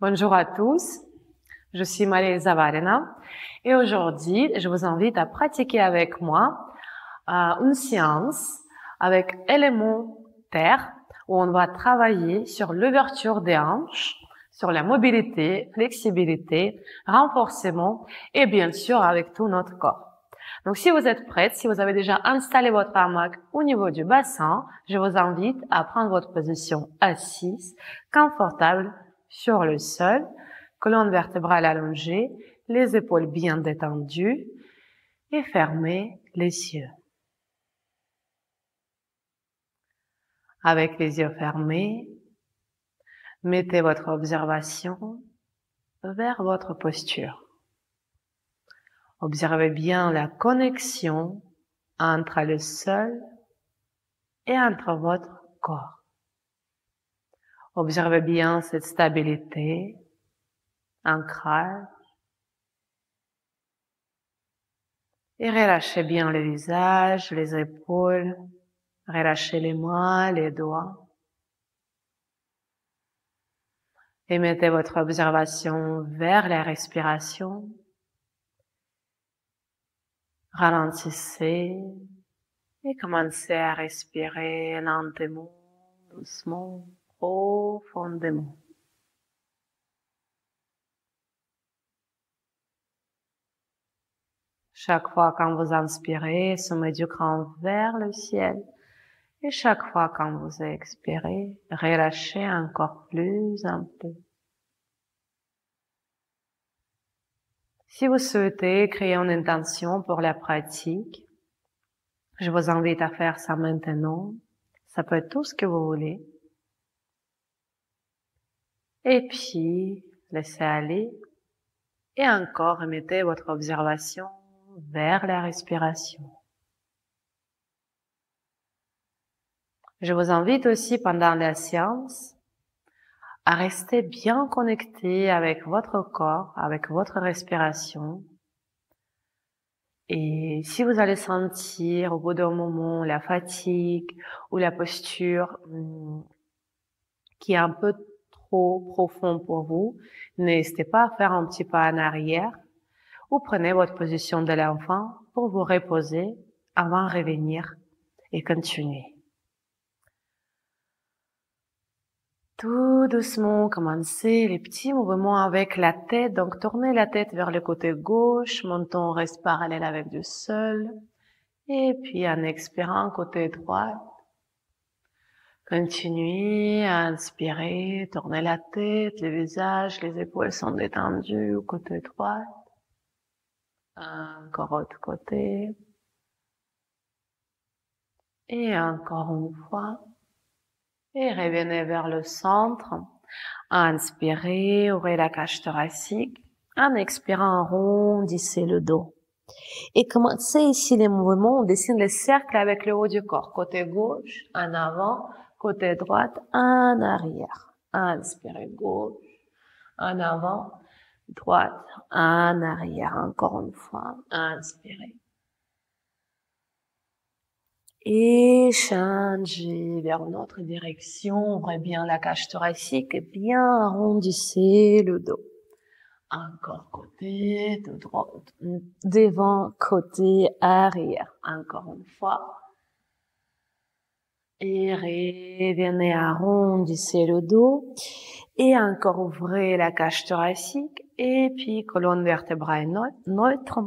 Bonjour à tous, je suis Maria Zavarina et aujourd'hui, je vous invite à pratiquer avec moi une séance avec éléments terre où on va travailler sur l'ouverture des hanches, sur la mobilité, flexibilité, renforcement et bien sûr avec tout notre corps. Donc, si vous êtes prête, si vous avez déjà installé votre hamac au niveau du bassin, je vous invite à prendre votre position assise, confortable sur le sol, colonne vertébrale allongée, les épaules bien détendues et fermez les yeux. Avec les yeux fermés, mettez votre observation vers votre posture. Observez bien la connexion entre le sol et entre votre corps. Observez bien cette stabilité, ancrage, et relâchez bien le visage, les épaules, relâchez les mains, les doigts. Et mettez votre observation vers la respiration. Ralentissez et commencez à respirer lentement, doucement, profondément. Chaque fois quand vous inspirez, sommet du crâne vers le ciel. Et chaque fois quand vous expirez, relâchez encore plus un peu. Si vous souhaitez créer une intention pour la pratique, je vous invite à faire ça maintenant. Ça peut être tout ce que vous voulez. Et puis, laissez aller. Et encore, remettez votre observation vers la respiration. Je vous invite aussi pendant la séance à rester bien connecté avec votre corps, avec votre respiration. Et si vous allez sentir au bout d'un moment la fatigue ou la posture qui est un peu trop profond pour vous, n'hésitez pas à faire un petit pas en arrière ou prenez votre position de l'enfant pour vous reposer avant de revenir et continuer. Tout doucement, commencez les petits mouvements avec la tête. Donc, tournez la tête vers le côté gauche. Menton reste parallèle avec le sol. Et puis, en expirant, côté droit. Continuez à inspirer. Tournez la tête, le visage, les épaules sont détendues au côté droit. Encore autre côté. Et encore une fois. Et revenez vers le centre. Inspirez, ouvrez la cage thoracique. En expirant, arrondissez le dos. Et commencez ici les mouvements. On dessine les cercles avec le haut du corps. Côté gauche, en avant. Côté droite, en arrière. Inspirez, gauche, en avant. Droite, en arrière. Encore une fois. Inspirez. Et changez vers une autre direction. Ouvrez bien la cage thoracique et bien arrondissez le dos. Encore côté, de droite, devant, côté, arrière. Encore une fois. Et revenez arrondissez le dos. Et encore ouvrez la cage thoracique. Et puis colonne vertébrale neutre.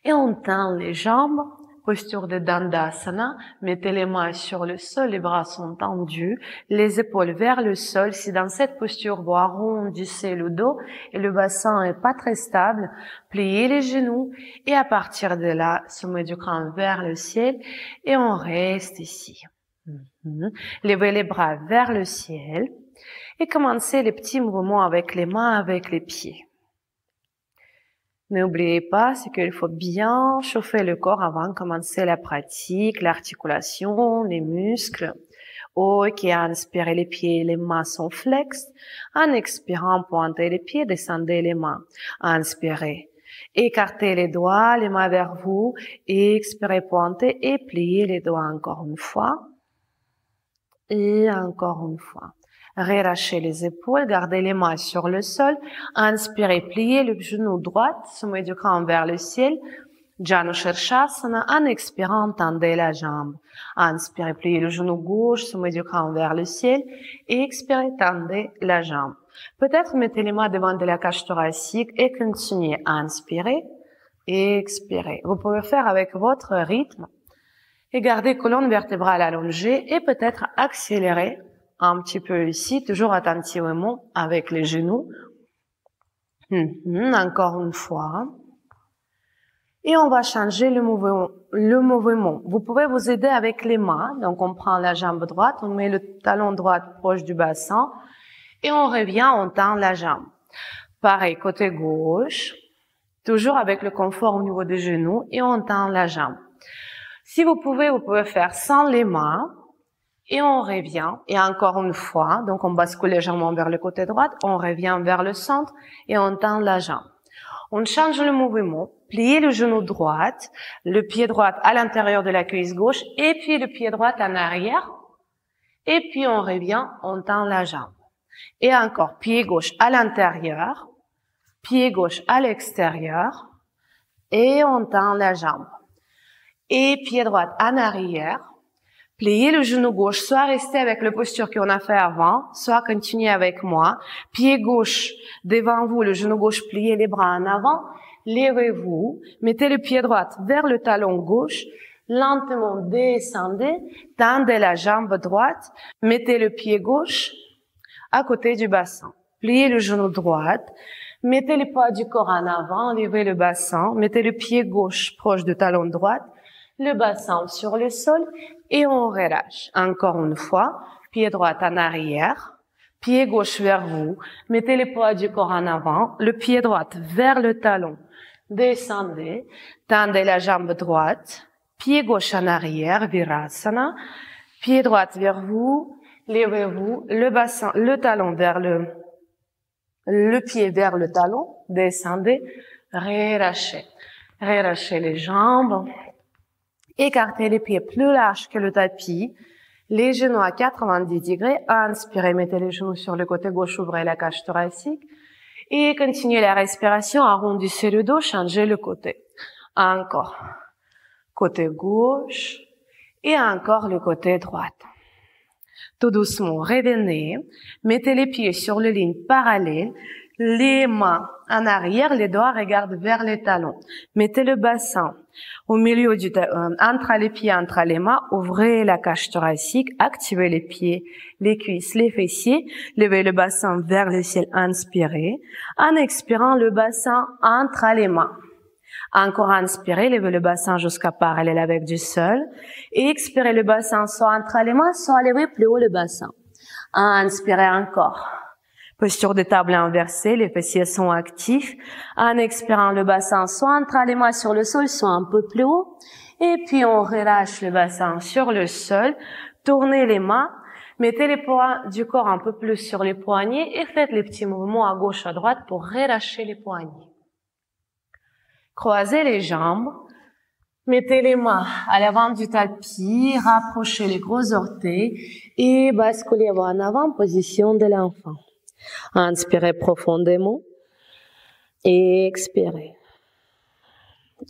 Et on tend les jambes. Posture de Dandasana, mettez les mains sur le sol, les bras sont tendus, les épaules vers le sol. Si dans cette posture vous arrondissez le dos et le bassin est pas très stable, pliez les genoux et à partir de là, sommet du crâne vers le ciel et on reste ici. Levez les bras vers le ciel et commencez les petits mouvements avec les mains, avec les pieds. N'oubliez pas, c'est qu'il faut bien chauffer le corps avant de commencer la pratique, l'articulation, les muscles. Ok, inspirez les pieds, les mains sont flexes. En expirant, pointez les pieds, descendez les mains. Inspirez. Écartez les doigts, les mains vers vous. Expirez, pointez et pliez les doigts encore une fois. Et encore une fois. Relâchez les épaules, gardez les mains sur le sol. Inspirez, pliez le genou droit, sommet du crâne vers le ciel. Janu Shirshasana. En expirant, tendez la jambe. Inspirez, pliez le genou gauche, sommet du crâne vers le ciel. Et expirez, tendez la jambe. Peut-être mettez les mains devant de la cage thoracique et continuez à inspirer et expirer. Vous pouvez faire avec votre rythme et garder colonne vertébrale allongée et peut-être accélérer un petit peu ici, toujours attentivement avec les genoux. Encore une fois. Et on va changer le mouvement. Vous pouvez vous aider avec les mains. Donc, on prend la jambe droite, on met le talon droit proche du bassin et on revient, on tend la jambe. Pareil, côté gauche, toujours avec le confort au niveau des genoux et on tend la jambe. Si vous pouvez faire sans les mains et on revient. Et encore une fois, donc on bascule légèrement vers le côté droit, on revient vers le centre et on tend la jambe. On change le mouvement, pliez le genou droit, le pied droit à l'intérieur de la cuisse gauche et puis le pied droit en arrière. Et puis on revient, on tend la jambe. Et encore, pied gauche à l'intérieur, pied gauche à l'extérieur et on tend la jambe. Et pied droit en arrière, pliez le genou gauche, soit restez avec la posture qu'on a fait avant, soit continuez avec moi. Pied gauche devant vous, le genou gauche, pliez les bras en avant, levez-vous, mettez le pied droit vers le talon gauche, lentement descendez, tendez la jambe droite, mettez le pied gauche à côté du bassin. Pliez le genou droit, mettez les poids du corps en avant, levez le bassin, mettez le pied gauche proche du talon droit, le bassin sur le sol et on relâche. Encore une fois, pied droit en arrière, pied gauche vers vous, mettez les poids du corps en avant, le pied droit vers le talon, descendez, tendez la jambe droite, pied gauche en arrière, Virasana, pied droit vers vous, levez-vous, le bassin, le talon vers le pied vers le talon, descendez, relâchez. Relâchez les jambes. Écartez les pieds plus larges que le tapis, les genoux à 90 degrés. Inspirez, mettez les genoux sur le côté gauche, ouvrez la cage thoracique. Et continuez la respiration, arrondissez le dos, changez le côté. Encore. Côté gauche. Et encore le côté droit. Tout doucement, revenez. Mettez les pieds sur les lignes parallèles. Les mains en arrière, les doigts regardent vers les talons. Mettez le bassin au milieu entre les pieds, entre les mains. Ouvrez la cage thoracique, activez les pieds, les cuisses, les fessiers. Levez le bassin vers le ciel, inspirez. En expirant, le bassin entre les mains. Encore inspirez, levez le bassin jusqu'à parallèle avec du sol. Et expirez, le bassin soit entre les mains, soit levez plus haut le bassin. Inspirez encore. Posture de table inversée, les fessiers sont actifs. En expirant, le bassin soit entre les mains sur le sol, soit un peu plus haut. Et puis, on relâche le bassin sur le sol. Tournez les mains. Mettez les poids du corps un peu plus sur les poignets et faites les petits mouvements à gauche, à droite pour relâcher les poignets. Croisez les jambes. Mettez les mains à l'avant du tapis. Rapprochez les gros orteils et basculez en avant, position de l'enfant. Inspirez profondément et expirez.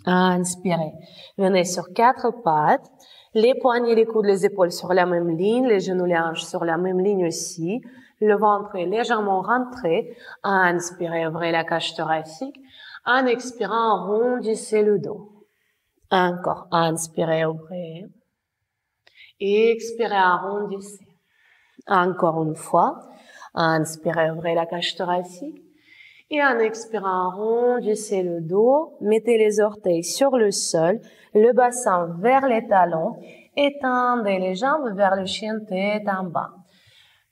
Inspirez. Venez sur 4 pattes. Les poignets, les coudes, les épaules sur la même ligne. Les genoux, les hanches sur la même ligne aussi. Le ventre est légèrement rentré. Inspirez, ouvrez la cage thoracique. En expirant, arrondissez le dos. Encore. Inspirez, ouvrez. Et expirez, arrondissez. Encore une fois. Inspirez, ouvrez la cage thoracique. Et en expirant, arrondissez le dos. Mettez les orteils sur le sol. Le bassin vers les talons. Étendez les jambes vers le chien tête en bas.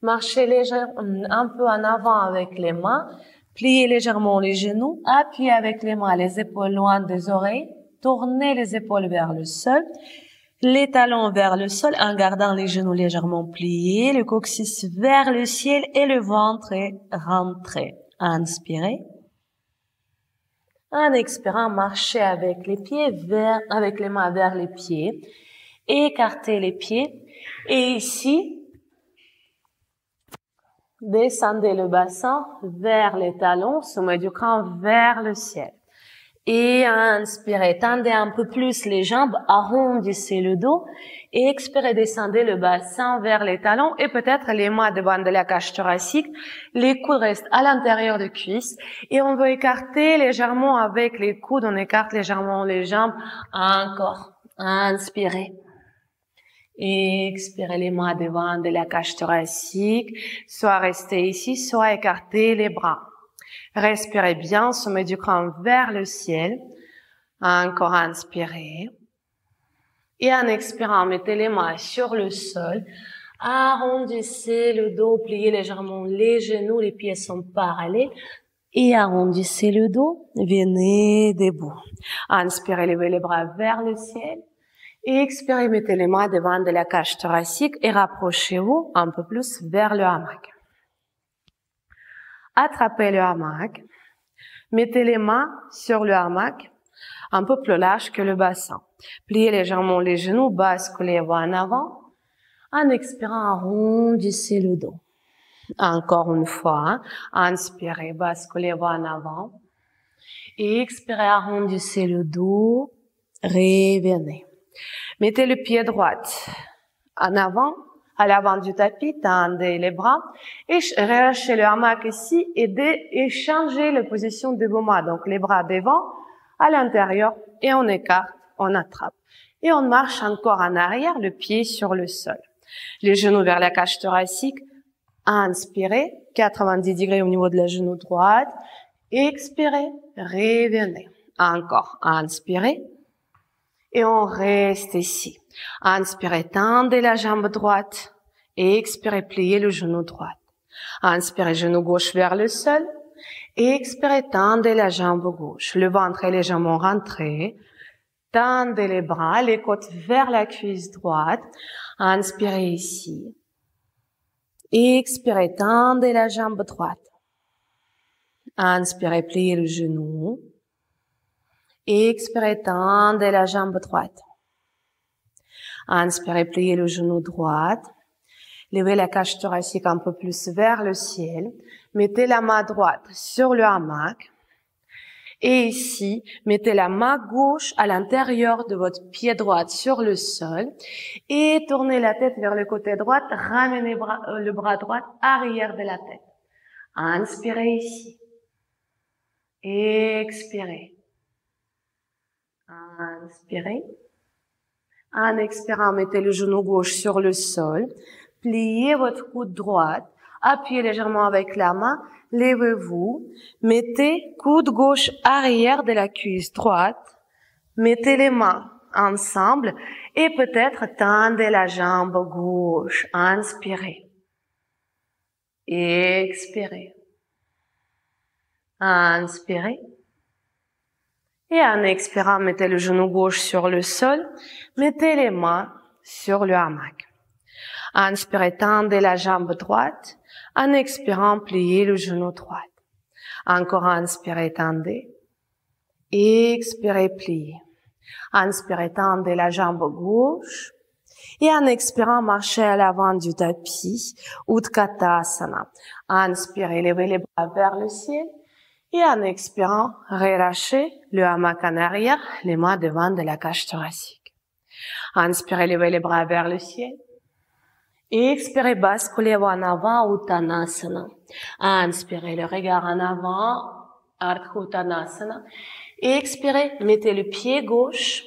Marchez légèrement, un peu en avant avec les mains. Pliez légèrement les genoux. Appuyez avec les mains les épaules loin des oreilles. Tournez les épaules vers le sol. Les talons vers le sol en gardant les genoux légèrement pliés, le coccyx vers le ciel et le ventre est rentré. Inspirez. En expirant, marchez avec les pieds avec les mains vers les pieds. Écartez les pieds. Et ici, Descendez le bassin vers les talons, sommet du crâne vers le ciel. Et inspirez, tendez un peu plus les jambes, arrondissez le dos. Et expirez, descendez le bassin vers les talons et peut-être les mains devant de la cage thoracique. Les coudes restent à l'intérieur des cuisses. Et on veut écarter légèrement avec les coudes, on écarte légèrement les jambes. Encore. Inspirez. Et expirez les mains devant de la cage thoracique. Soit restez ici, soit écartez les bras. Respirez bien, sommet du crâne vers le ciel. Encore inspirez. Et en expirant, mettez les mains sur le sol. Arrondissez le dos, pliez légèrement les genoux, les pieds sont parallèles. Et arrondissez le dos, venez debout. Inspirez, levez les bras vers le ciel. Et expirez, mettez les mains devant de la cage thoracique et rapprochez-vous un peu plus vers le hamac. Attrapez le hamac. Mettez les mains sur le hamac, un peu plus large que le bassin. Pliez légèrement les genoux, basculez-vous en avant. En expirant, arrondissez le dos. Encore une fois, inspirez, basculez-vous en avant. Et expirez, arrondissez le dos. Revenez. Mettez le pied droit en avant, à l'avant du tapis, tendez les bras et relâchez le hamac ici et changez la position de vos mains. Donc les bras devant, à l'intérieur et on écarte, on attrape. Et on marche encore en arrière, le pied sur le sol. Les genoux vers la cage thoracique. Inspirez, 90 degrés au niveau de la genou droite. Expirez, revenez. Encore, inspirez. Et on reste ici. Inspirez, tendez la jambe droite. Et expirez, pliez le genou droit. Inspirez, genou gauche vers le sol. Et expirez, tendez la jambe gauche. Le ventre est légèrement rentré. Tendez les bras, les côtes vers la cuisse droite. Inspirez ici. Et expirez, tendez la jambe droite. Inspirez, pliez le genou. Expirez, tendez la jambe droite. Inspirez, pliez le genou droit. Levez la cage thoracique un peu plus vers le ciel. Mettez la main droite sur le hamac. Et ici, mettez la main gauche à l'intérieur de votre pied droit sur le sol. Et tournez la tête vers le côté droit. Ramenez le bras droit arrière de la tête. Inspirez ici. Expirez. Inspirez. En expirant, mettez le genou gauche sur le sol. Pliez votre coude droit. Appuyez légèrement avec la main. Levez-vous. Mettez coude gauche arrière de la cuisse droite. Mettez les mains ensemble et peut-être tendez la jambe gauche. Inspirez. Expirez. Inspirez. Et en expirant, mettez le genou gauche sur le sol. Mettez les mains sur le hamac. Inspirez, tendez la jambe droite. En expirant, pliez le genou droit. Encore inspirez, tendez. Expirez, pliez. Inspirez, tendez la jambe gauche. Et en expirant, marchez à l'avant du tapis, Utkatasana. Inspirez, levez les bras vers le ciel. Et en expirant, relâchez le hamac en arrière, les mains devant de la cage thoracique. Inspirez, levez les bras vers le ciel. Et expirez, basculez-vous en avant, Uttanasana. Inspirez, le regard en avant, Ardha Uttanasana. Et expirez, mettez le pied gauche,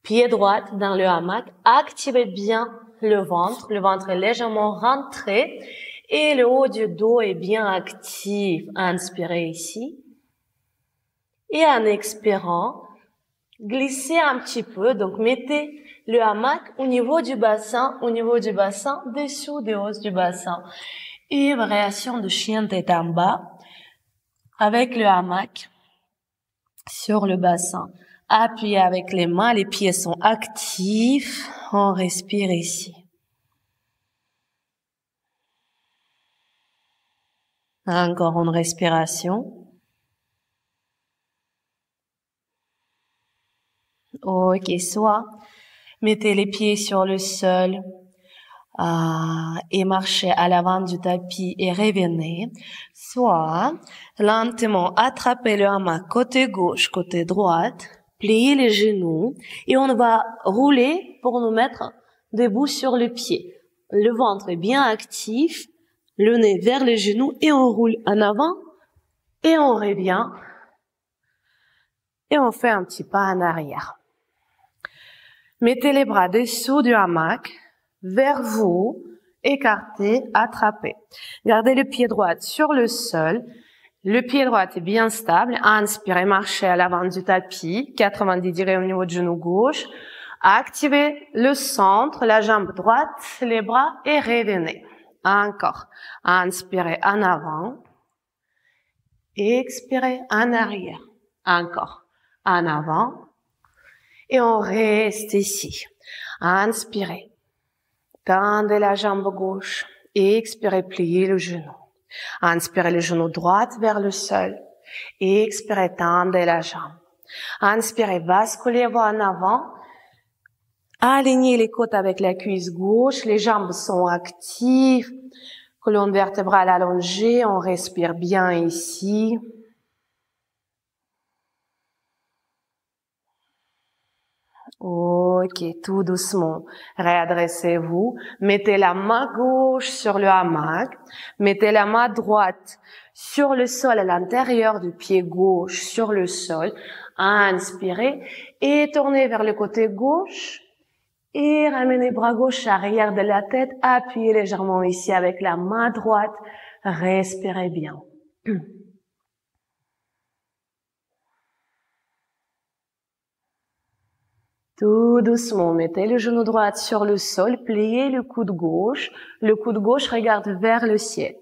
pied droit dans le hamac. Activez bien le ventre est légèrement rentré. Et le haut du dos est bien actif. Inspirez ici. Et en expirant, glissez un petit peu. Donc, mettez le hamac au niveau du bassin, dessous des os du bassin. Et variation de chien tête en bas, avec le hamac sur le bassin. Appuyez avec les mains, les pieds sont actifs. On respire ici. Encore une respiration. Ok, soit mettez les pieds sur le sol, et marchez à l'avant du tapis et revenez. Soit, lentement, attrapez le hamac côté gauche, côté droite, pliez les genoux et on va rouler pour nous mettre debout sur le pied. Le ventre est bien actif, le nez vers les genoux et on roule en avant et on revient et on fait un petit pas en arrière. Mettez les bras dessous du hamac, vers vous, écartez, attrapez. Gardez le pied droit sur le sol. Le pied droit est bien stable. Inspirez, marchez à l'avant du tapis, 90 degrés au niveau du genou gauche. Activez le centre, la jambe droite, les bras et revenez. Encore. Inspirez en avant. Expirez en arrière. Encore. En avant. Et on reste ici. Inspirez. Tendez la jambe gauche. Expirez, pliez le genou. Inspirez le genou droit vers le sol. Expirez, tendez la jambe. Inspirez, basculez-vous en avant. Alignez les côtes avec la cuisse gauche. Les jambes sont actives. Colonne vertébrale allongée. On respire bien ici. Ok, tout doucement. Réadressez-vous. Mettez la main gauche sur le hamac. Mettez la main droite sur le sol, à l'intérieur du pied gauche, sur le sol. Inspirez et tournez vers le côté gauche. Et ramenez bras gauche arrière de la tête. Appuyez légèrement ici avec la main droite. Respirez bien. Tout doucement, mettez le genou droit sur le sol, pliez le coude gauche. Le coude gauche regarde vers le ciel.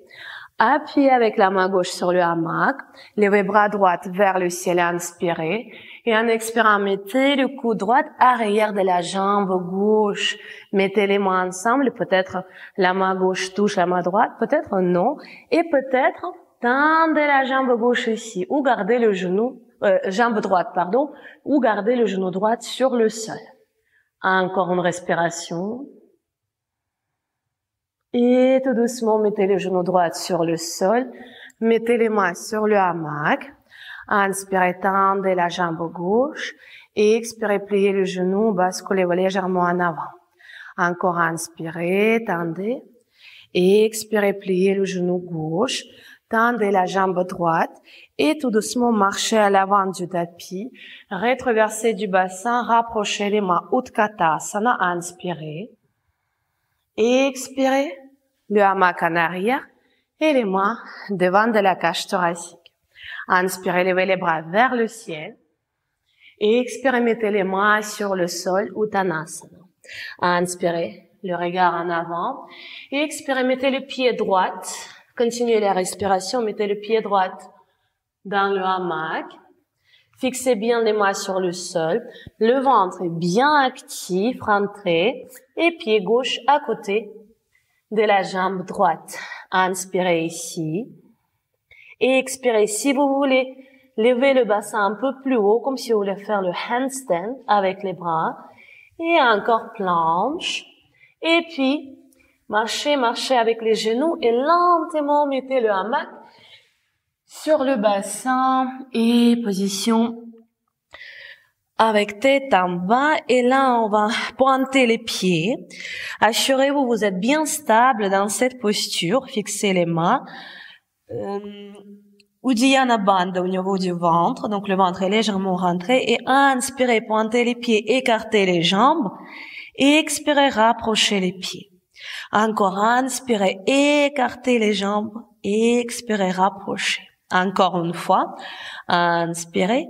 Appuyez avec la main gauche sur le hamac. Levez bras droit vers le ciel, inspirez. Et en expirant, mettez le coude droit arrière de la jambe gauche. Mettez les mains ensemble. Peut-être la main gauche touche la main droite, peut-être non. Et peut-être tendez la jambe gauche ici ou gardez le genou jambe droite, pardon, ou gardez le genou droit sur le sol. Encore une respiration. Et tout doucement, mettez le genou droit sur le sol. Mettez les mains sur le hamac. Inspirez, tendez la jambe gauche. Et expirez, pliez le genou, basculez-vous légèrement en avant. Encore inspirez, tendez. Et expirez, pliez le genou gauche. Tendez la jambe droite et tout doucement marchez à l'avant du tapis. Rétroversez du bassin, rapprochez les mains Utkatasana, inspirez. Expirez, le hamac en arrière et les mains devant de la cage thoracique. Inspirez, levez les bras vers le ciel. Expirez, mettez les mains sur le sol, Uttanasana. Inspirez, le regard en avant. Expirez, mettez le pied droit. Continuez la respiration, mettez le pied droit dans le hamac. Fixez bien les mains sur le sol. Le ventre est bien actif, rentrez. Et pied gauche à côté de la jambe droite. Inspirez ici. Et expirez. Si vous voulez lever le bassin un peu plus haut, comme si vous voulez faire le handstand avec les bras. Et encore planche. Et puis, marchez avec les genoux et lentement mettez le hamac sur le bassin et position avec tête en bas. Et là, on va pointer les pieds. Assurez-vous, vous êtes bien stable dans cette posture. Fixez les mains. Uddiyana Bandha au niveau du ventre. Donc, le ventre est légèrement rentré. Et inspirez, pointez les pieds, écartez les jambes. Et expirez, rapprochez les pieds. Encore, inspirez, écartez les jambes. Expirez, rapprochez. Encore une fois, inspirez.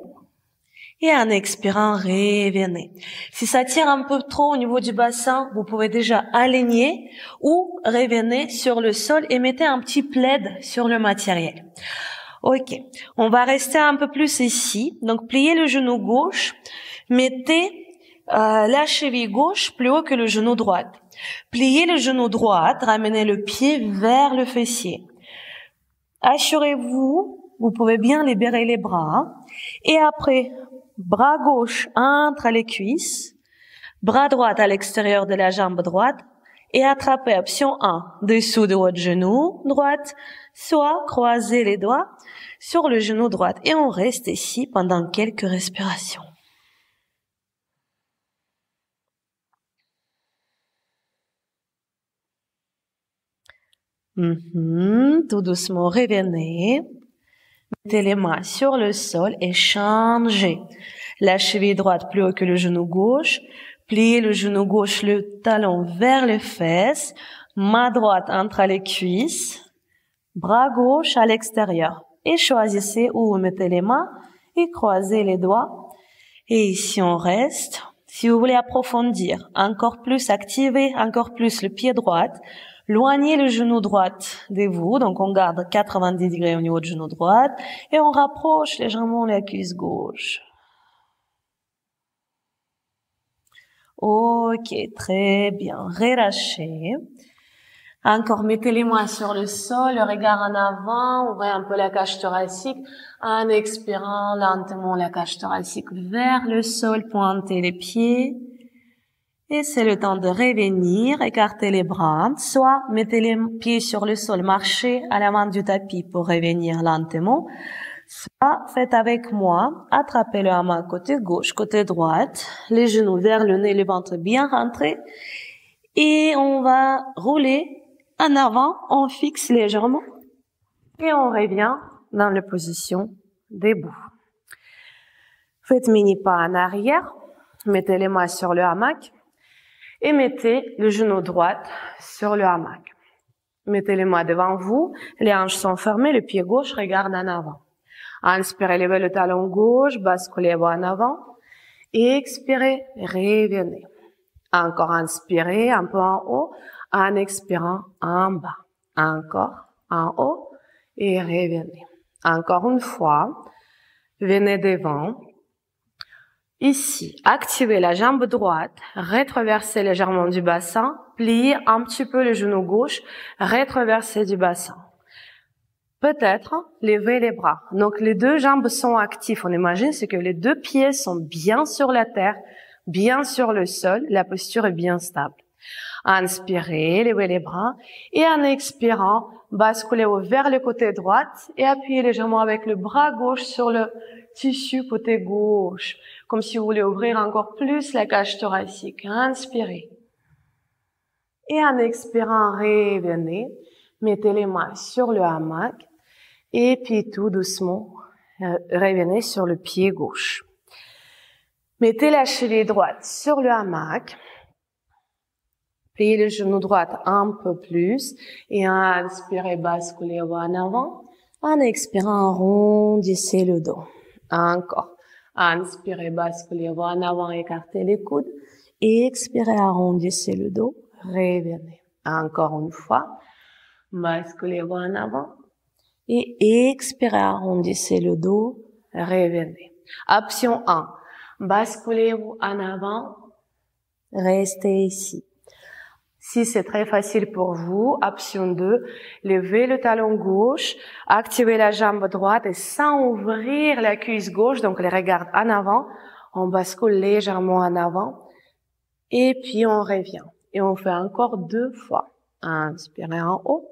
Et en expirant, revenez. Si ça tire un peu trop au niveau du bassin, vous pouvez déjà aligner ou revenez sur le sol et mettez un petit plaid sur le matériel. Ok, on va rester un peu plus ici. Donc, pliez le genou gauche. Mettez la cheville gauche plus haut que le genou droit. Pliez le genou droit, ramenez le pied vers le fessier. Assurez-vous, vous pouvez bien libérer les bras. Et après, bras gauche entre les cuisses, bras droit à l'extérieur de la jambe droite Et attrapez option 1, dessous de votre genou droite, soit croisez les doigts sur le genou droit. Et on reste ici pendant quelques respirations. Tout doucement, revenez. Mettez les mains sur le sol et changez. La cheville droite plus haut que le genou gauche. Pliez le genou gauche, le talon vers les fesses. Main droite entre les cuisses. Bras gauche à l'extérieur. Et choisissez où vous mettez les mains et croisez les doigts. Et ici on reste. Si vous voulez approfondir, encore plus activer, encore plus le pied droit, loignez le genou droit de vous. Donc on garde 90 degrés au niveau du genou droit et on rapproche légèrement la cuisse gauche. Ok, très bien. Relâchez. Encore, mettez les mains sur le sol, le regard en avant, ouvrez un peu la cage thoracique. En expirant lentement la cage thoracique vers le sol, pointez les pieds. Et c'est le temps de revenir, écartez les bras. Soit mettez les pieds sur le sol, marchez à l'avant du tapis pour revenir lentement. Soit faites avec moi, attrapez le hamac côté gauche, côté droite, les genoux vers le nez, le ventre bien rentré. Et on va rouler en avant, on fixe légèrement et on revient dans la position debout. Faites mini pas en arrière, mettez les mains sur le hamac et mettez le genou droit sur le hamac. Mettez les mains devant vous, les hanches sont fermées, le pied gauche regarde en avant. Inspirez, levez le talon gauche, basculez-vous en avant et expirez, revenez. Encore inspirez, un peu en haut, en expirant en bas. Encore en haut et revenez. Encore une fois, venez devant. Ici, activez la jambe droite, rétroversez légèrement du bassin, pliez un petit peu le genou gauche, rétroversez du bassin. Peut-être levez les bras. Donc les deux jambes sont actives. On imagine c'est que les deux pieds sont bien sur la terre, bien sur le sol, la posture est bien stable. Inspirez, levez les bras et en expirant, basculez-vous vers le côté droit et appuyez légèrement avec le bras gauche sur le tissu côté gauche, comme si vous voulez ouvrir encore plus la cage thoracique. Inspirez. Et en expirant, revenez, mettez les mains sur le hamac et puis tout doucement, revenez sur le pied gauche. Mettez la cheville droite sur le hamac. Pliez le genou droit un peu plus et inspirez, basculez-vous en avant. En expirant, arrondissez le dos. Encore. Inspirez, basculez-vous en avant, écartez les coudes. Expirez, arrondissez le dos. Revenez. Encore une fois. Basculez-vous en avant. Et expirez, arrondissez le dos. Revenez. Option 1. Basculez-vous en avant. Restez ici. Si c'est très facile pour vous, option 2, levez le talon gauche, activez la jambe droite et sans ouvrir la cuisse gauche, donc les regards en avant, on bascule légèrement en avant et puis on revient. Et on fait encore 2 fois. Inspirez en haut.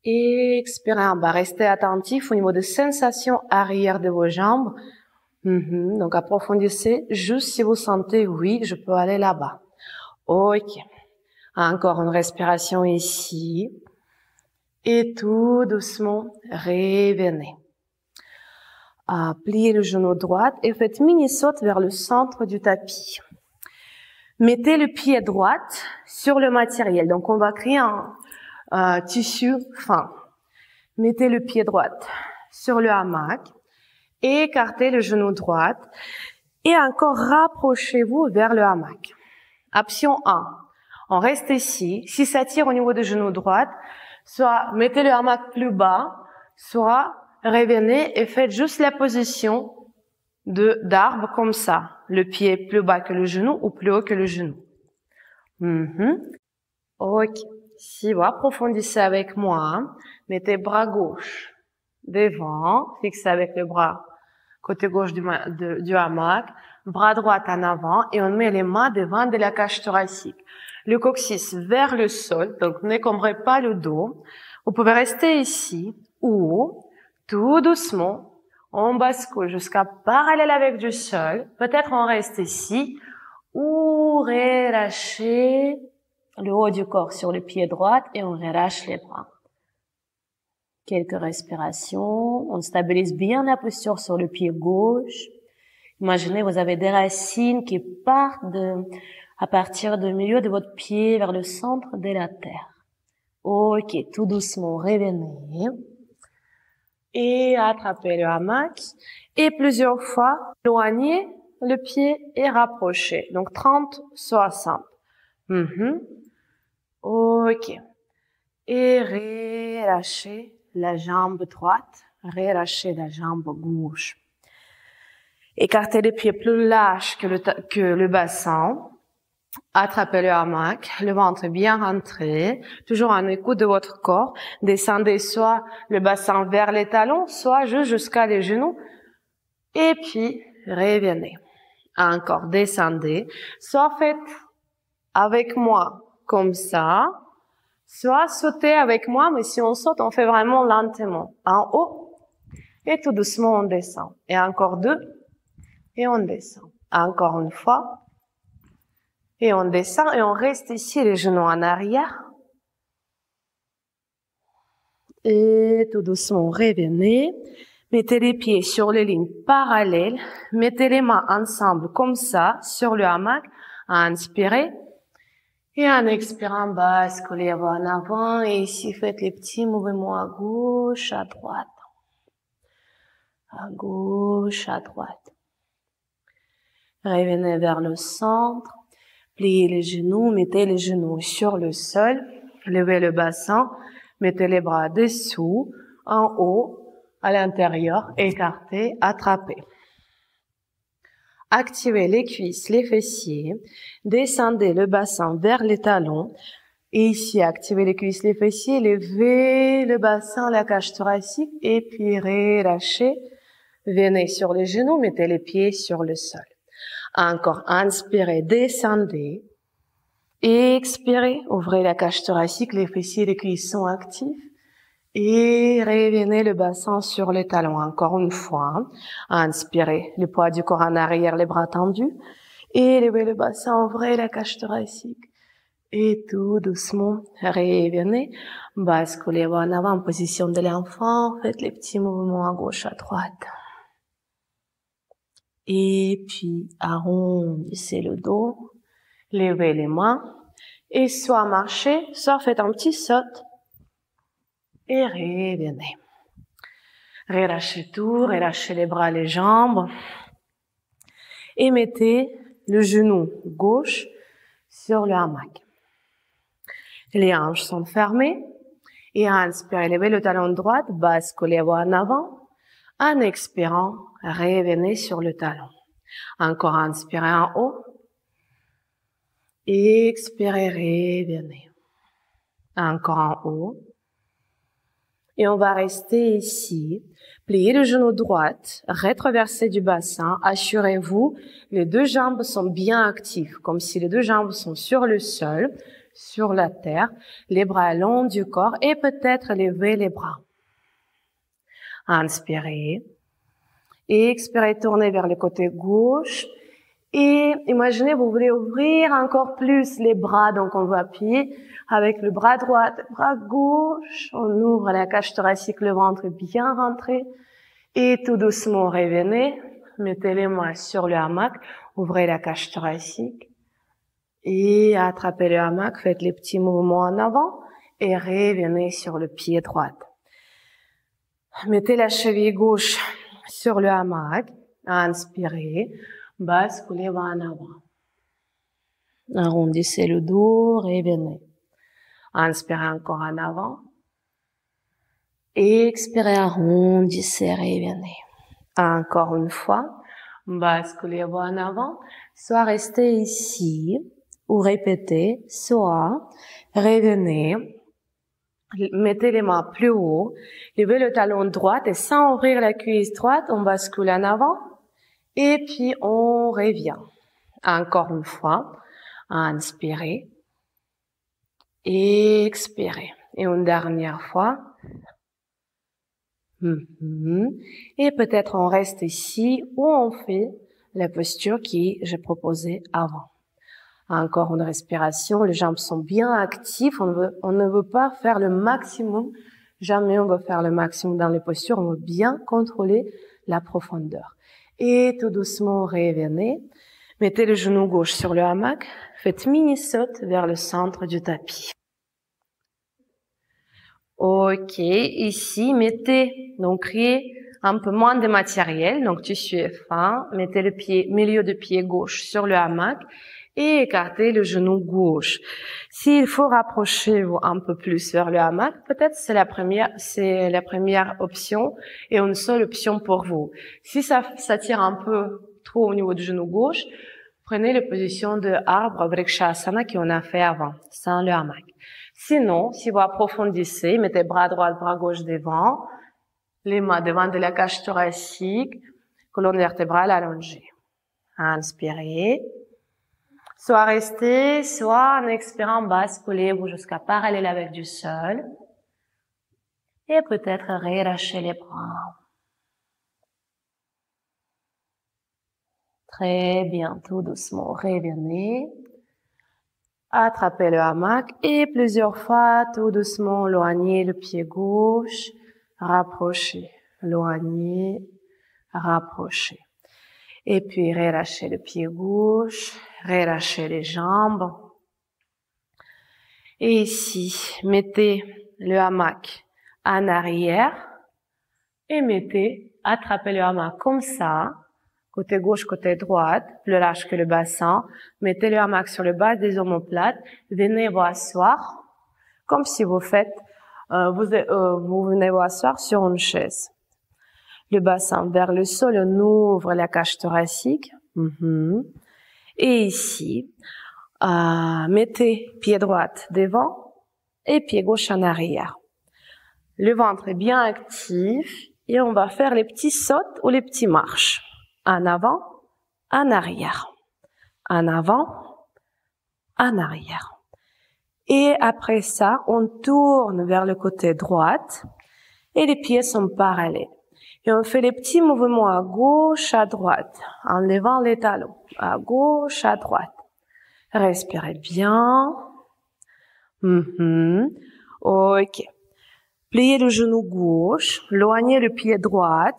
Et expirez en bas. Restez attentif au niveau des sensations arrière de vos jambes. Donc approfondissez juste si vous sentez, oui, je peux aller là-bas. Ok. Encore une respiration ici. Et tout doucement, revenez. Pliez le genou droit et faites mini-saute vers le centre du tapis. Mettez le pied droit sur le matériel. Donc, on va créer un tissu fin. Mettez le pied droit sur le hamac. Écartez le genou droit. Et encore, rapprochez-vous vers le hamac. Option 1. On reste ici. Si ça tire au niveau du genou droit, soit mettez le hamac plus bas, soit revenez et faites juste la position d'arbre comme ça. Le pied plus bas que le genou ou plus haut que le genou. Ok. Si vous approfondissez avec moi, mettez bras gauche devant, fixez avec le bras côté gauche du hamac, bras droit en avant et on met les mains devant de la cage thoracique. le coccyx vers le sol, donc n'encombrez pas le dos. Vous pouvez rester ici ou, tout doucement, on bascule jusqu'à parallèle avec du sol. Peut-être on reste ici ou relâchez le haut du corps sur le pied droit et on relâche les bras. Quelques respirations. On stabilise bien la posture sur le pied gauche. Imaginez, vous avez des racines qui partent à partir du milieu de votre pied vers le centre de la terre. Ok, tout doucement, revenez. Et attrapez le hamac. Et plusieurs fois, éloignez le pied et rapprochez. Donc 30, 60. Ok. Et relâchez la jambe droite. Relâchez la jambe gauche. Écartez les pieds plus lâches que le bassin. Attrapez le hamac, le ventre bien rentré, toujours en écoute de votre corps. Descendez soit le bassin vers les talons, soit juste jusqu'à les genoux. Et puis, revenez. Encore, descendez. Soit faites avec moi comme ça, soit sautez avec moi, mais si on saute, on fait vraiment lentement. En haut, et tout doucement, on descend. Et encore 2, et on descend. Encore une fois. Et on descend et on reste ici, les genoux en arrière. Et tout doucement, revenez. Mettez les pieds sur les lignes parallèles. Mettez les mains ensemble comme ça, sur le hamac. Inspirez. Et en expirant, basculez en avant. Et ici, faites les petits mouvements à gauche, à droite. À gauche, à droite. Revenez vers le centre. Pliez les genoux, mettez les genoux sur le sol, levez le bassin, mettez les bras dessous, en haut, à l'intérieur, écartez, attrapez. Activez les cuisses, les fessiers, descendez le bassin vers les talons, et ici, activez les cuisses, les fessiers, levez le bassin, la cage thoracique, et puis relâchez, venez sur les genoux, mettez les pieds sur le sol. Encore, inspirez, descendez. Expirez, ouvrez la cage thoracique, les fessiers, les cuisses sont actifs. Et revenez le bassin sur les talons. Encore une fois. Inspirez, le poids du corps en arrière, les bras tendus. Et levez le bassin, ouvrez la cage thoracique. Et tout doucement, revenez. Basculez en avant, position de l'enfant. Faites les petits mouvements à gauche, à droite. Et puis, arrondissez le dos, levez les mains, et soit marchez, soit faites un petit saut, et revenez. Relâchez tout, relâchez les bras, les jambes, et mettez le genou gauche sur le hamac. Les hanches sont fermées, et inspirez, levez le talon droit, basculez en avant. En expirant, revenez sur le talon. Encore inspirez en haut. Expirez, revenez. Encore en haut. Et on va rester ici. Pliez le genou droit, rétroversez du bassin. Assurez-vous, les deux jambes sont bien actives, comme si les deux jambes sont sur le sol, sur la terre. Les bras longs du corps et peut-être lever les bras. Inspirez. Et expirez, tournez vers le côté gauche. Et imaginez, vous voulez ouvrir encore plus les bras. Donc, on va appuyer avec le bras droit, bras gauche. On ouvre la cage thoracique, le ventre bien rentré. Et tout doucement, revenez. Mettez les mains sur le hamac. Ouvrez la cage thoracique. Et attrapez le hamac. Faites les petits mouvements en avant. Et revenez sur le pied droit. Mettez la cheville gauche sur le hamac. Inspirez. Basculez en avant. Arrondissez le dos, revenez. Inspirez encore en avant. Expirez, arrondissez, revenez. Encore une fois. Basculez en avant. Soit restez ici, ou répétez, soit revenez. Mettez les mains plus haut, levez le talon droit et sans ouvrir la cuisse droite, on bascule en avant et puis on revient. Encore une fois, inspirez Expirez. Et une dernière fois. Et peut-être on reste ici ou on fait la posture que j'ai proposée avant. Encore une respiration, les jambes sont bien actives, on ne veut pas faire le maximum, jamais on veut faire le maximum dans les postures, on veut bien contrôler la profondeur. Et tout doucement, revenez, mettez le genou gauche sur le hamac, faites mini saute vers le centre du tapis. Ok, ici, mettez, donc, un peu moins de matériel, donc tissu est fin, mettez le milieu de pied gauche sur le hamac, et écartez le genou gauche. S'il faut rapprocher vous un peu plus vers le hamac, peut-être c'est la première option et une seule option pour vous. Si ça tire un peu trop au niveau du genou gauche, prenez la position de arbre Vrikshasana qu'on a fait avant, sans le hamac. Sinon, si vous approfondissez, mettez bras droit, bras gauche devant, les mains devant de la cage thoracique, colonne vertébrale allongée. Inspirez. Soit rester, soit en expirant, basculez-vous jusqu'à parallèle avec du sol. Et peut-être relâchez les bras. Très bien, tout doucement, revenez. Attrapez le hamac et plusieurs fois, tout doucement, éloignez le pied gauche, rapprochez, éloignez, rapprochez. Et puis, relâchez le pied gauche, relâchez les jambes. Et ici, mettez le hamac en arrière et attrapez le hamac comme ça, côté gauche, côté droite, plus large que le bassin. Mettez le hamac sur le bas des omoplates, venez vous asseoir, comme si vous venez vous asseoir sur une chaise. Le bassin vers le sol, on ouvre la cage thoracique. Et ici, mettez pied droit devant et pied gauche en arrière. Le ventre est bien actif et on va faire les petits sautes ou les petits marches. En avant, en arrière. En avant, en arrière. Et après ça, on tourne vers le côté droit et les pieds sont parallèles. Et on fait les petits mouvements à gauche, à droite, en levant les talons, à gauche, à droite. Respirez bien. Ok. Pliez le genou gauche, éloignez le pied droit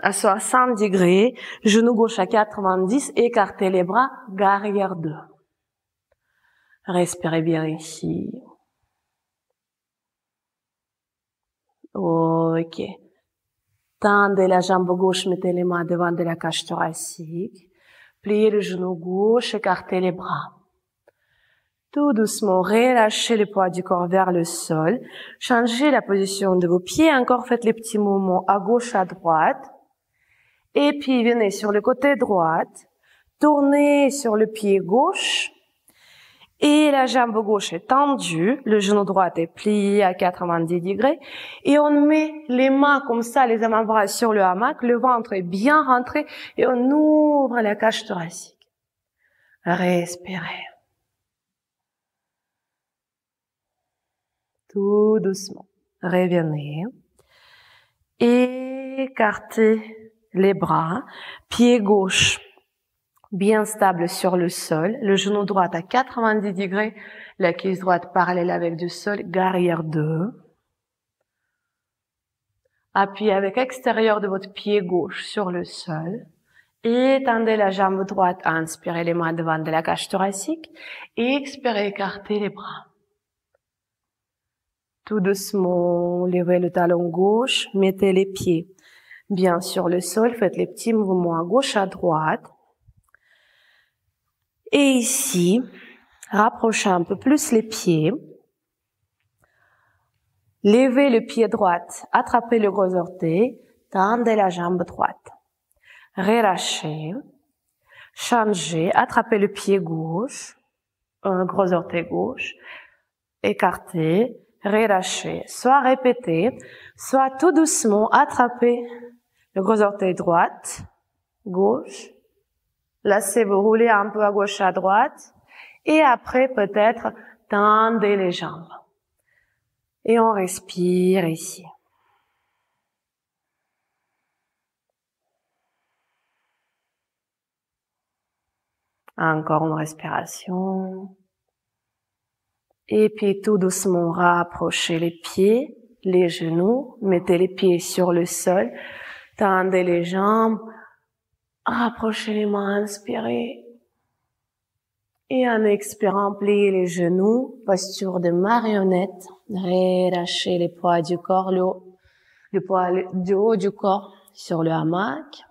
à 60 degrés, genou gauche à 90, écartez les bras, arrière 2. Respirez bien ici. Ok. Tendez la jambe gauche, mettez les mains devant de la cage thoracique. Pliez le genou gauche, écartez les bras. Tout doucement, relâchez le poids du corps vers le sol. Changez la position de vos pieds. Encore faites les petits mouvements à gauche, à droite. Et puis, venez sur le côté droit. Tournez sur le pied gauche. Et la jambe gauche est tendue. Le genou droit est plié à 90 degrés. Et on met les mains comme ça, les avant-bras sur le hamac. Le ventre est bien rentré. Et on ouvre la cage thoracique. Respirez. Tout doucement. Revenez. Écartez les bras. Pied gauche bien stable sur le sol. Le genou droit à 90 degrés. La cuisse droite parallèle avec du sol. Arrière 2. Appuyez avec l'extérieur de votre pied gauche sur le sol. Étendez la jambe droite. Inspirez les mains devant de la cage thoracique. Expirez, écartez les bras. Tout doucement, levez le talon gauche, mettez les pieds bien sur le sol, faites les petits mouvements à gauche, à droite. Et ici, rapprochez un peu plus les pieds. Levez le pied droit, attrapez le gros orteil, tendez la jambe droite. Relâchez, changez, attrapez le pied gauche, un gros orteil gauche, écartez, relâchez, soit répétez, soit tout doucement attrapez le gros orteil droite, gauche, laissez-vous rouler un peu à gauche, à droite, et après peut-être Tendez les jambes. Et on respire ici. Encore une respiration. Et puis tout doucement, rapprochez les pieds, les genoux. Mettez les pieds sur le sol. Tendez les jambes. Rapprochez les mains, inspirez. Et en expirant, pliez les genoux. Posture de marionnette. Relâchez les poids du corps, le poids du haut du corps sur le hamac.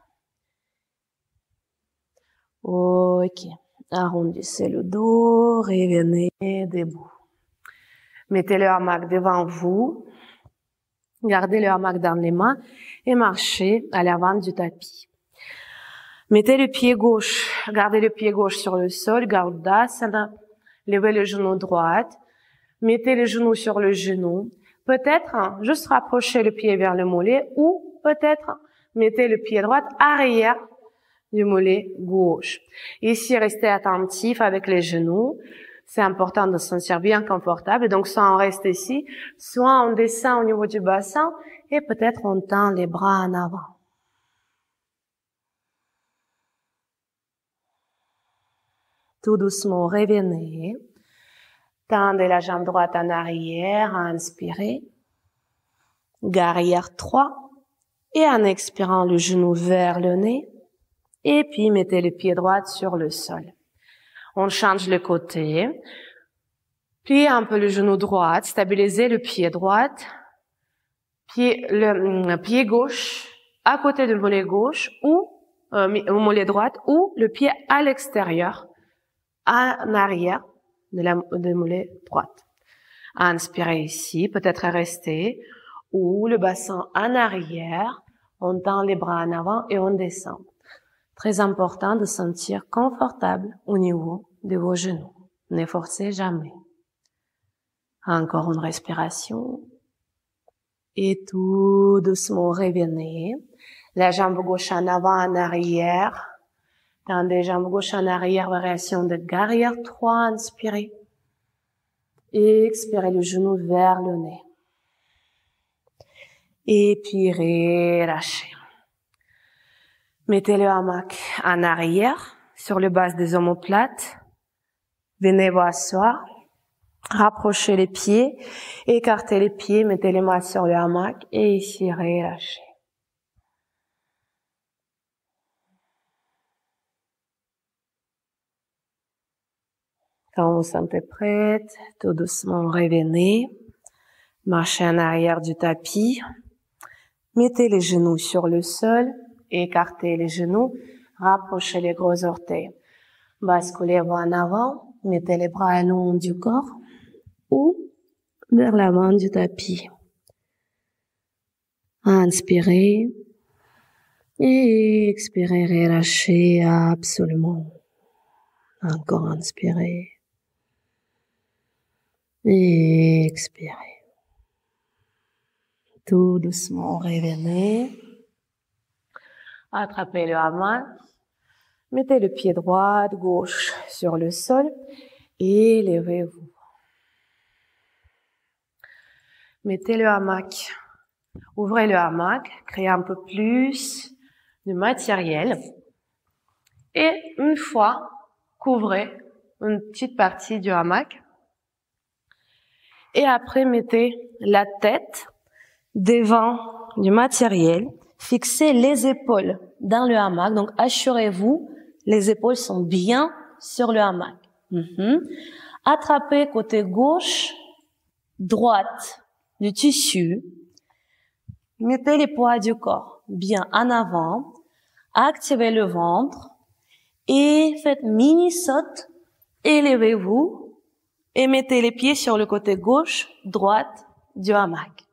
Ok. Arrondissez le dos, revenez debout. Mettez le hamac devant vous. Gardez le hamac dans les mains et marchez à l'avant du tapis. Mettez le pied gauche, gardez le pied gauche sur le sol, Gardasana. Levez le genou droit. Mettez le genou sur le genou. Peut-être juste rapprochez le pied vers le mollet ou peut-être mettez le pied droit arrière du mollet gauche. Ici, restez attentif avec les genoux. C'est important de se sentir bien confortable. Donc, soit on reste ici, soit on descend au niveau du bassin et peut-être on tend les bras en avant. Tout doucement, revenez. Tendez la jambe droite en arrière, inspirez. Garrière 3. Et en expirant, le genou vers le nez. Et puis, mettez le pied droit sur le sol. On change le côté. Pliez un peu le genou droit, stabilisez le pied droit. Le pied gauche à côté du mollet gauche ou au mollet droit ou le pied à l'extérieur, en arrière de mollet droit. Inspirez ici, peut-être rester, ou le bassin en arrière, on tend les bras en avant et on descend. Très important de sentir confortable au niveau de vos genoux. Ne forcez jamais. Encore une respiration. Et tout doucement revenez. La jambe gauche en avant, en arrière. Tendez jambe gauche en arrière, variation de Garrière 3, inspirez. Et expirez le genou vers le nez. Et puis relâchez. Mettez le hamac en arrière, sur le bas des omoplates. Venez vous asseoir. Rapprochez les pieds. Écartez les pieds, mettez les mains sur le hamac. Et ici, relâchez. Quand vous vous sentez prête, tout doucement revenez. Marchez en arrière du tapis. Mettez les genoux sur le sol. Écartez les genoux. Rapprochez les gros orteils. Basculez-vous en avant. Mettez les bras le long du corps ou vers l'avant du tapis. Inspirez et expirez, relâchez absolument. Encore inspirez et expirez. Tout doucement, revenez. Attrapez le hamac. Mettez le pied droit, gauche sur le sol et levez-vous. Mettez le hamac. Ouvrez le hamac, créez un peu plus de matériel. Et une fois, couvrez une petite partie du hamac. Et après, mettez la tête devant du matériel. Fixez les épaules dans le hamac. Donc, assurez-vous, les épaules sont bien sur le hamac. Attrapez côté gauche, droite du tissu. Mettez les poids du corps bien en avant. Activez le ventre. Et faites mini saute. Élevez-vous. Et mettez les pieds sur le côté gauche, droite du hamac.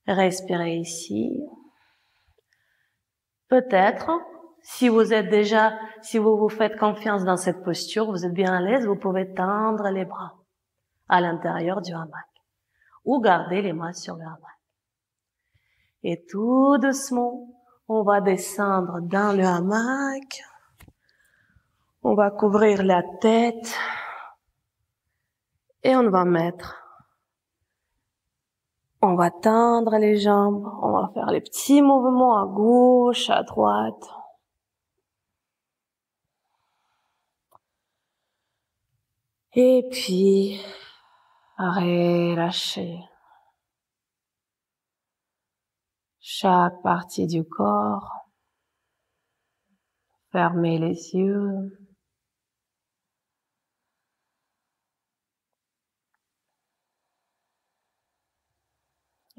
Respirez ici. Peut-être, si vous vous faites confiance dans cette posture, vous êtes bien à l'aise, vous pouvez tendre les bras à l'intérieur du hamac ou garder les mains sur le hamac. Et tout doucement, on va descendre dans le hamac. On va couvrir la tête Et on va tendre les jambes, on va faire les petits mouvements à gauche, à droite. Et puis, relâcher chaque partie du corps. Fermez les yeux.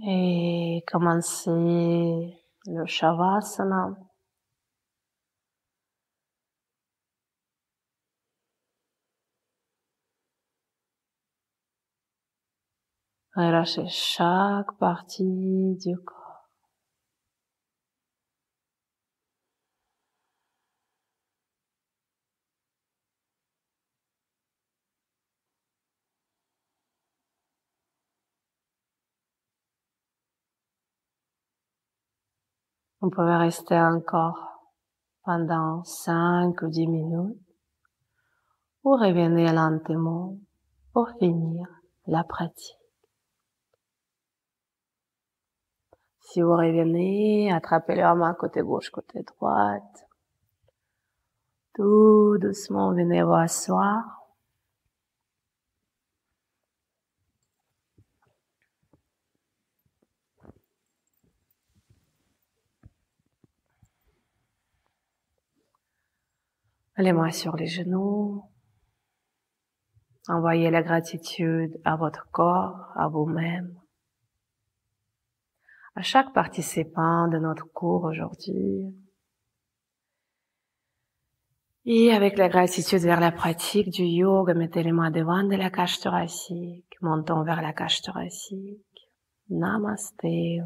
Et commencez le Shavasana. Relâchez chaque partie du corps. Vous pouvez rester encore pendant 5 ou 10 minutes ou revenez lentement pour finir la pratique. Si vous revenez, attrapez les mains côté gauche, côté droite. Tout doucement, venez vous asseoir. Les mains sur les genoux. Envoyez la gratitude à votre corps, à vous-même, à chaque participant de notre cours aujourd'hui. Et avec la gratitude vers la pratique du yoga, mettez les mains devant de la cage thoracique, montons vers la cage thoracique. Namasté.